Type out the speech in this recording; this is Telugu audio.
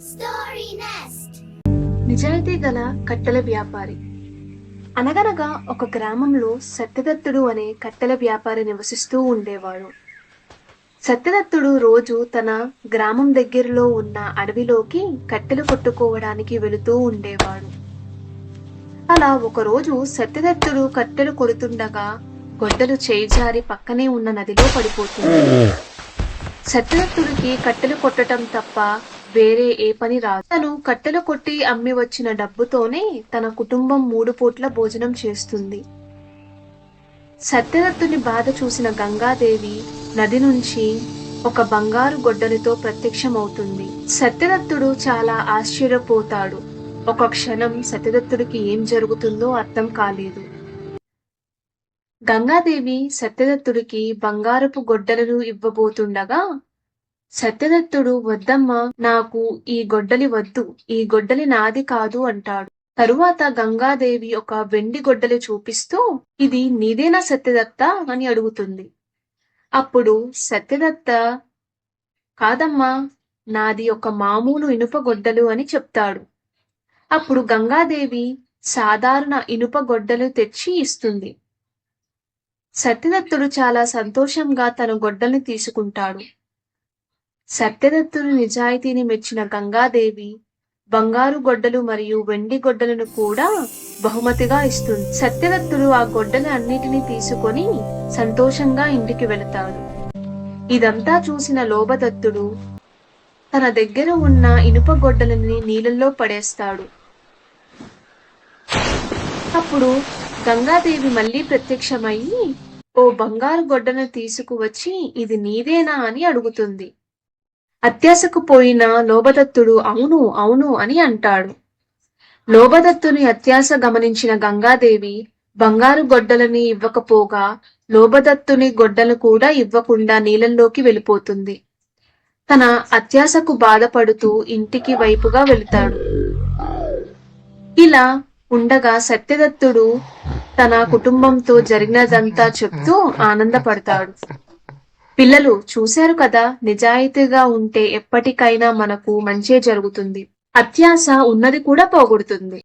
Story Nest. నిజాయితీ గల కట్టెల వ్యాపారి. అనగనగా ఒక గ్రామంలో సత్యదత్తుడు అనే కట్టెల వ్యాపారి నివసిస్తూ ఉండేవాడు. సత్యదత్తుడు రోజు తన గ్రామం దగ్గరలో ఉన్న అడవిలోకి కట్టెలు కొట్టుకోవడానికి వెళుతూ ఉండేవాడు. అలా ఒకరోజు సత్యదత్తుడు కట్టెలు కొడుతుండగా గొడ్డలు చేయిజారి పక్కనే ఉన్న నదిలో పడిపోతుంది. సత్యదత్తుడికి కట్టెలు కొట్టడం తప్ప వేరే ఏ పని రాదు. తను కట్టెలు కొట్టి అమ్మి వచ్చిన డబ్బుతోనే తన కుటుంబం 3 పూట్ల భోజనం చేస్తుంది. సత్యదత్తుని బాధ చూసిన గంగాదేవి నది నుంచి ఒక బంగారు గొడ్డలితో ప్రత్యక్షమవుతుంది. సత్యదత్తుడు చాలా ఆశ్చర్యపోతాడు. ఒక క్షణం సత్యదత్తుడికి ఏం జరుగుతుందో అర్థం కాలేదు. గంగాదేవి సత్యదత్తుడికి బంగారపు గొడ్డలను ఇవ్వబోతుండగా సత్యదత్తుడు, వద్దమ్మా, నాకు ఈ గొడ్డలి వద్దు, ఈ గొడ్డలి నాది కాదు అంటాడు. తరువాత గంగాదేవి ఒక వెండి గొడ్డలి చూపిస్తూ, ఇది నీదేనా సత్యదత్త అని అడుగుతుంది. అప్పుడు సత్యదత్త, కాదమ్మా, నాది ఒక మామూలు ఇనుప గొడ్డలు అని చెప్తాడు. అప్పుడు గంగాదేవి సాధారణ ఇనుప గొడ్డలు తెచ్చి ఇస్తుంది. సత్యదత్తుడు చాలా సంతోషంగా తన గొడ్డల్ని తీసుకుంటాడు. సత్యదత్తుని నిజాయితీని మెచ్చిన గంగాదేవి బంగారు గొడ్డలు మరియు వెండి గొడ్డలను కూడా బహుమతిగా ఇస్తుంది. సత్యదత్తుడు ఆ గొడ్డలు అన్నిటినీ తీసుకొని సంతోషంగా ఇంటికి వెళతాడు. ఇదంతా చూసిన లోభదత్తుడు తన దగ్గర ఉన్న ఇనుప గొడ్డలని నీళ్ళల్లో పడేస్తాడు. అప్పుడు గంగాదేవి మళ్లీ ప్రత్యక్షమయ్యి, ఓ బంగారు గొడ్డను తీసుకువచ్చి ఇది నీదేనా అని అడుగుతుంది. అత్యాశకు పోయిన లోభదత్తుడు అవును అవును అని అంటాడు. లోభదత్తుని అత్యాశ గమనించిన గంగాదేవి బంగారు గొడ్డలని ఇవ్వకపోగా లోభదత్తుని గొడ్డలు కూడా ఇవ్వకుండా నీళ్ళల్లోకి వెళ్ళిపోతుంది. తన అత్యాశకు బాధపడుతూ ఇంటికి వైపుగా వెళతాడు. ఇలా ఉండగా సత్యదత్తుడు తన కుటుంబంతో జరిగినదంతా చెప్తూ ఆనందపడతాడు. పిల్లలు చూశారు కదా, నిజాయితీగా ఉంటే ఎప్పటికైనా మనకు మంచే జరుగుతుంది. అత్యాశ ఉన్నది కూడా పోగొడుతుంది.